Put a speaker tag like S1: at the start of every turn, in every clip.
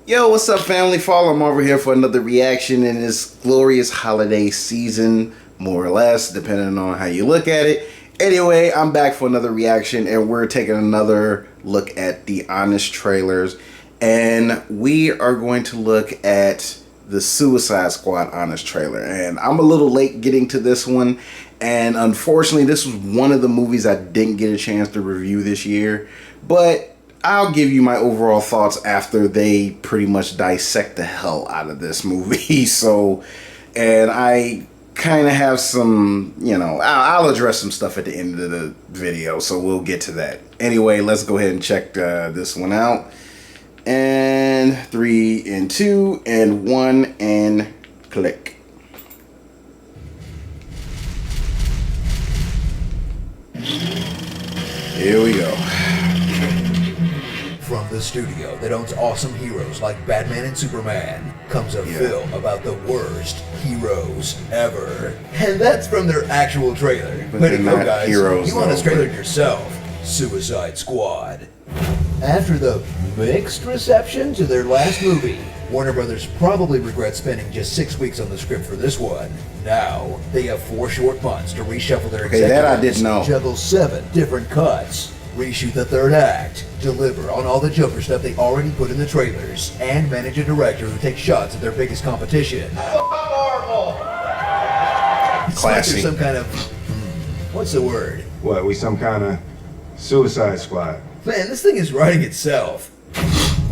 S1: Yo, what's up, family? Fall, I'm over here for another reaction in this glorious holiday season, more or less, depending on how you look at it. Anyway, I'm back for another reaction, and we're taking another look at the Honest trailers. And we are going to look at the Suicide Squad Honest trailer. And I'm a little late getting to this one. And unfortunately, this was one of the movies I didn't get a chance to review this year. But I'll give you my overall thoughts after they pretty much dissect the hell out of this movie. And I kind of have some, I'll address some stuff at the end of the video, so we'll get to that. Anyway, let's go ahead and check this one out. And 3 and 2 and 1 and click. Here we go.
S2: From the studio that owns awesome heroes like Batman and Superman comes a film about the worst heroes ever. And that's from their actual trailer.
S1: But
S2: Way to
S1: they're
S2: go,
S1: not
S2: guys.
S1: heroes,
S2: You want
S1: though,
S2: to trailer yourself. Suicide Squad. After the mixed reception to their last movie, Warner Brothers probably regrets spending just 6 weeks on the script for this one. Now, they have 4 short months to reshuffle their executives,
S1: that I didn't know.
S2: juggle 7 different cuts, reshoot the 3rd act, deliver on all the Joker stuff they already put in the trailers, and manage a director who takes shots at their biggest competition. It's like
S1: Classy.
S2: there's some kind of, what's the word?
S3: What, we some kind of Suicide Squad?
S2: Man, this thing is writing itself.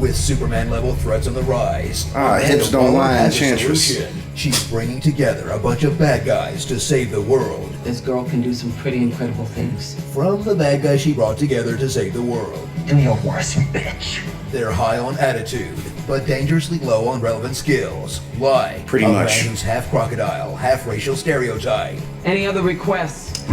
S2: With Superman-level threats on the rise,
S1: hips don't
S2: Waller
S1: lie,
S2: has a
S1: Enchantress.
S2: solution. She's bringing together a bunch of bad guys to save the world.
S4: This girl can do some pretty incredible things.
S2: From the bad guys she brought together to save the world.
S4: Do your worst, bitch.
S2: They're high on attitude, but dangerously low on relevant skills. Like
S1: Pretty
S2: a
S1: much.
S2: man who's half crocodile, half racial stereotype.
S4: Any other requests?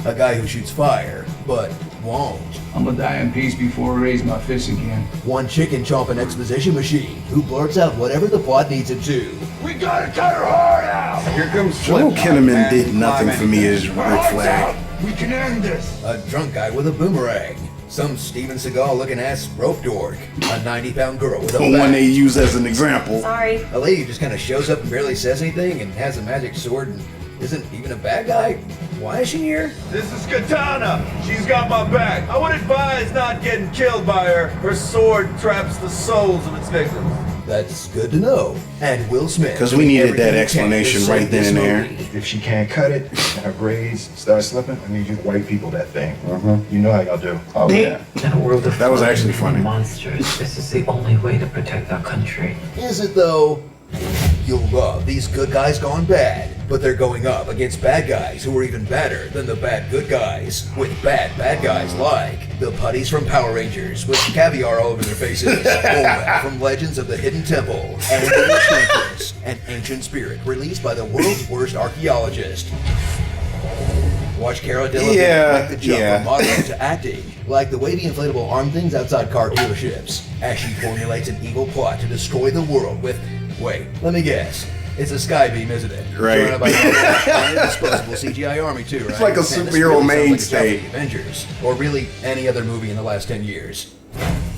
S2: A guy who shoots fire, but won't.
S5: I'm gonna die in peace before I raise my fist again.
S2: One chicken chomping exposition machine who blurts out whatever the plot needs him to.
S3: We gotta cut her heart out! Here comes
S1: Joel
S3: Flip.
S1: Kinnaman
S3: Man,
S1: did nothing for me as Rick
S3: Hearts
S1: Flag.
S3: out. We can end this!
S2: A drunk guy with a boomerang. Some Steven Seagal looking ass rope dork. A 90-pound girl with a
S1: The one they use as an example.
S6: Sorry.
S2: A lady who just kind of shows up and barely says anything and has a magic sword and isn't even a bad guy. Why is she here?
S7: This is Katana. She's got my back. I would advise not getting killed by her. Her sword traps the souls of its victims.
S2: That's good to know. And Will Smith.
S1: 'Cause we
S2: doing
S1: needed
S2: everything
S1: that
S2: he can
S1: explanation
S2: to save
S1: right then
S2: this
S1: and there.
S2: movie.
S3: If she can't cut it and her braids start slipping, I need you to white people that thing. You know how y'all do. Oh, yeah.
S4: In a world of
S1: That was actually funny.
S4: monsters, this is the only way to protect our country.
S2: Is it though? You'll love these good guys gone bad, but they're going up against bad guys who are even badder than the bad good guys, with bad guys like the putties from Power Rangers with caviar all over their faces, Olmec from Legends of the Hidden Temple, and the Enchantress, an ancient spirit released by the world's worst archaeologist. Watch Cara Delevingne make the jump from modeling to acting, like the wavy inflatable arm things outside car dealerships, as she formulates an evil plot to destroy the world with, wait, let me guess. It's a skybeam, isn't it?
S1: Right.
S2: Surrounded by an disposable CGI army too, right?
S1: It's like a
S2: Man, this
S1: superhero
S2: really sounds like a
S1: mainstay.
S2: job for the Avengers, or really any other movie in the last 10 years.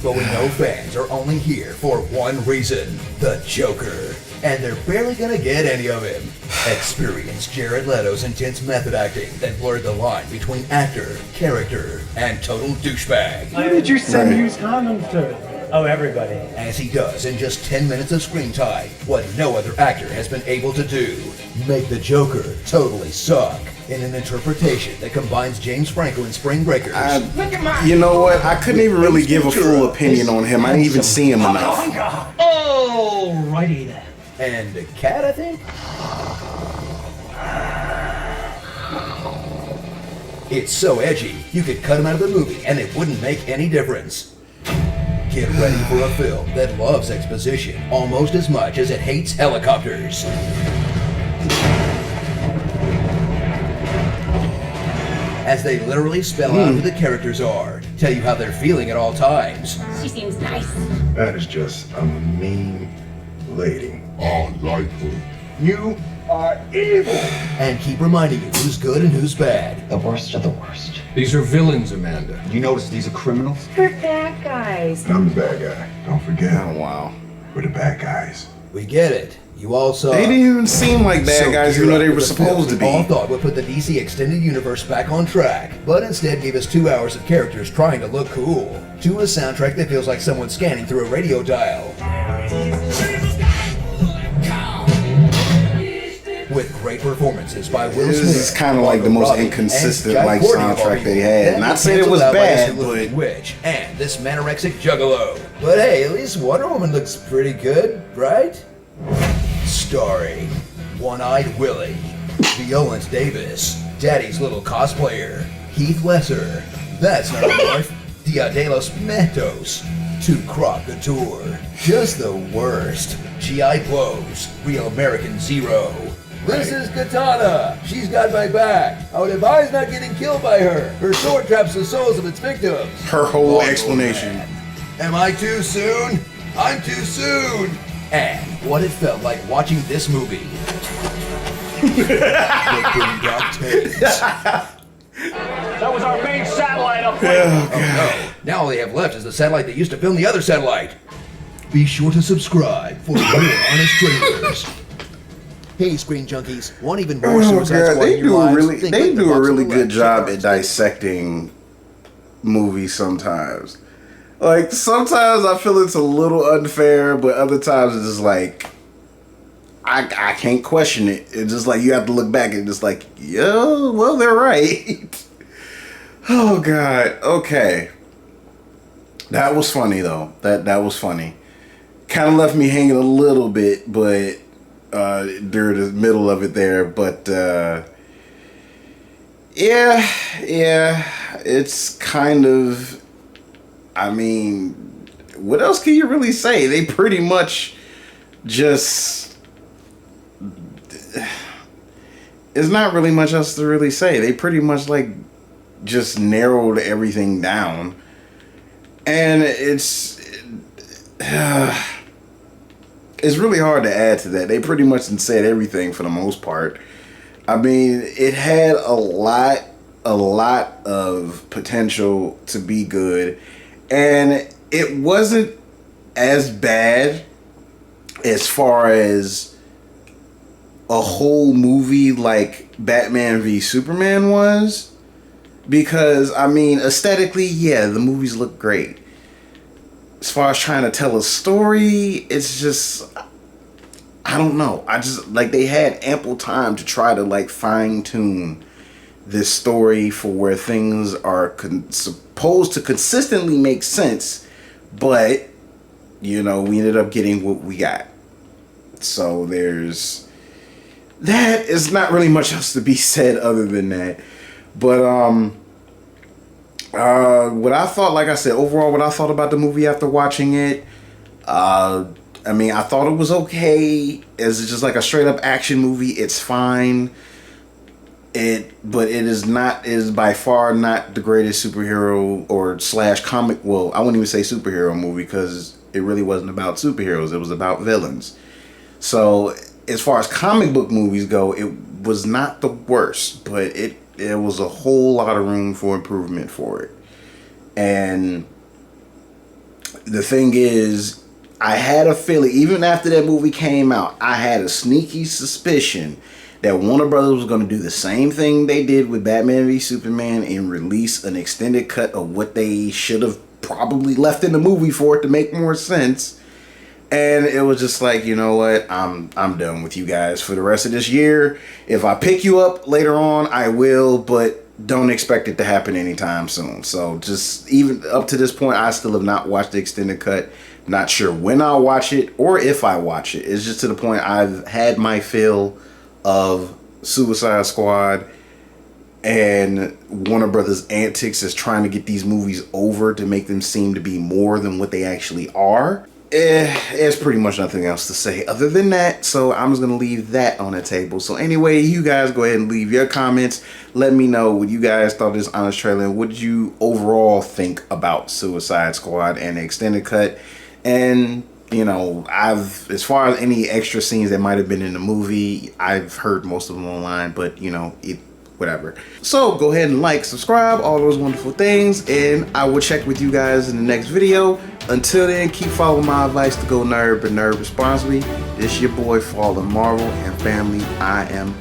S2: But we know fans are only here for one reason, the Joker. And they're barely gonna get any of him. Experience Jared Leto's intense method acting that blurred the line between actor, character, and total douchebag.
S8: Who did your son use condoms to? Oh, everybody.
S2: As he does in just 10 minutes of screen time, what no other actor has been able to do. Make the Joker totally suck in an interpretation that combines James Franco and Spring Breakers.
S1: You know what? I couldn't even really give a full opinion on him. I didn't even see him enough.
S8: Alrighty then.
S2: And a cat, I think? It's so edgy, you could cut him out of the movie and it wouldn't make any difference. Get ready for a film that loves exposition almost as much as it hates helicopters. As they literally spell out who the characters are, tell you how they're feeling at all times.
S6: She seems nice.
S3: That is just a mean lady. I like her. You
S2: are evil. And keep reminding you who's good and who's bad.
S4: The worst of the worst.
S5: These are villains, Amanda.
S3: You notice these are criminals?
S6: We're bad guys.
S3: I'm the bad guy. Don't forget.
S1: Oh, wow.
S3: We're the bad guys.
S2: We get it. You all saw.
S1: They didn't even seem like bad
S2: So
S1: guys,
S2: gear
S1: even though
S2: up
S1: they
S2: for
S1: were
S2: the
S1: supposed to
S2: film we all
S1: be.
S2: thought would put the DC Extended Universe back on track, but instead gave us 2 hours of characters trying to look cool, to a soundtrack that feels like someone scanning through a radio dial. With great performances by Will
S1: This
S2: Smith,
S1: is kinda like the
S2: Margot
S1: most
S2: Robbie,
S1: inconsistent,
S2: and
S1: like,
S2: Jack Courtney of all
S1: soundtrack
S2: people.
S1: they had.
S2: Then
S1: Not saying it
S2: canceled
S1: was
S2: out by
S1: bad,
S2: This Good-Looking
S1: but-
S2: Witch and this manorexic juggalo. But hey, at least Wonder Woman looks pretty good, right? Starring One-Eyed Willie, Viola Davis, Daddy's little cosplayer, Heath Lesser, That's Not a Morph, Dia de los Muertos, Two Croc Couture, Just the Worst, G.I. Blows, Real American Zero. This is Katana. She's got my back. I would advise not getting killed by her. Her sword traps the souls of its victims.
S1: Her whole
S2: Boggle
S1: explanation.
S2: Man. Am I too soon? I'm too soon. And what it felt like watching this movie. The Boondock Tapes.
S8: That was our main satellite up there.
S2: Oh no, now all they have left is the satellite that used to film the other satellite. Be sure to subscribe for more honest trailers. Hey, Screen Junkies, want even more
S1: Oh
S2: Suicide
S1: god,
S2: Squad
S1: they
S2: in your
S1: do a
S2: lives?
S1: really
S2: Then
S1: they
S2: click the
S1: do a
S2: box on
S1: really
S2: the
S1: good
S2: left.
S1: job
S2: Check
S1: at
S2: out
S1: dissecting movies sometimes. Like sometimes I feel it's a little unfair, but other times it's just like I can't question it. It's just like you have to look back and just like, yeah, well they're right. Oh god. Okay. That was funny though. That was funny. Kind of left me hanging a little bit, but during the middle of it there, but yeah, it's kind of, I mean, what else can you really say? They pretty much just, it's not really much else to really say. They pretty much like just narrowed everything down, and it's really hard to add to that. They pretty much said everything for the most part. I mean, it had a lot of potential to be good, and it wasn't as bad as far as a whole movie like Batman v Superman was, because I mean, aesthetically, yeah, the movies look great. As far as trying to tell a story, it's just, I don't know. I just, like, they had ample time to try to, like, fine-tune this story for where things are supposed to consistently make sense, but, you know, we ended up getting what we got. So there's, that is not really much else to be said other than that. But, what I thought, like I said, overall, what I thought about the movie after watching it, I mean, I thought it was okay. It's just like a straight up action movie. It's fine. But it is not, is by far not the greatest superhero or / comic. Well, I wouldn't even say superhero movie, because it really wasn't about superheroes. It was about villains. So as far as comic book movies go, it was not the worst, but there was a whole lot of room for improvement for it. And the thing is, I had a feeling, even after that movie came out, I had a sneaky suspicion that Warner Brothers was going to do the same thing they did with Batman v Superman and release an extended cut of what they should have probably left in the movie for it to make more sense. And it was just like, you know what, I'm done with you guys for the rest of this year. If I pick you up later on, I will, but don't expect it to happen anytime soon. So just even up to this point, I still have not watched the extended cut. Not sure when I'll watch it or if I watch it. It's just to the point I've had my fill of Suicide Squad and Warner Brothers antics is trying to get these movies over to make them seem to be more than what they actually are. There's pretty much nothing else to say other than that, so I'm just gonna leave that on the table. So anyway, you guys go ahead and leave your comments. Let me know what you guys thought of this honest trailer and what did you overall think about Suicide Squad and the extended cut. And you know, as far as any extra scenes that might have been in the movie, I've heard most of them online, but you know, whatever. So go ahead and like, subscribe, all those wonderful things, and I will check with you guys in the next video. Until then, keep following my advice to go nerd, but nerd responsibly. This your boy Fallen Marvel, and family, I am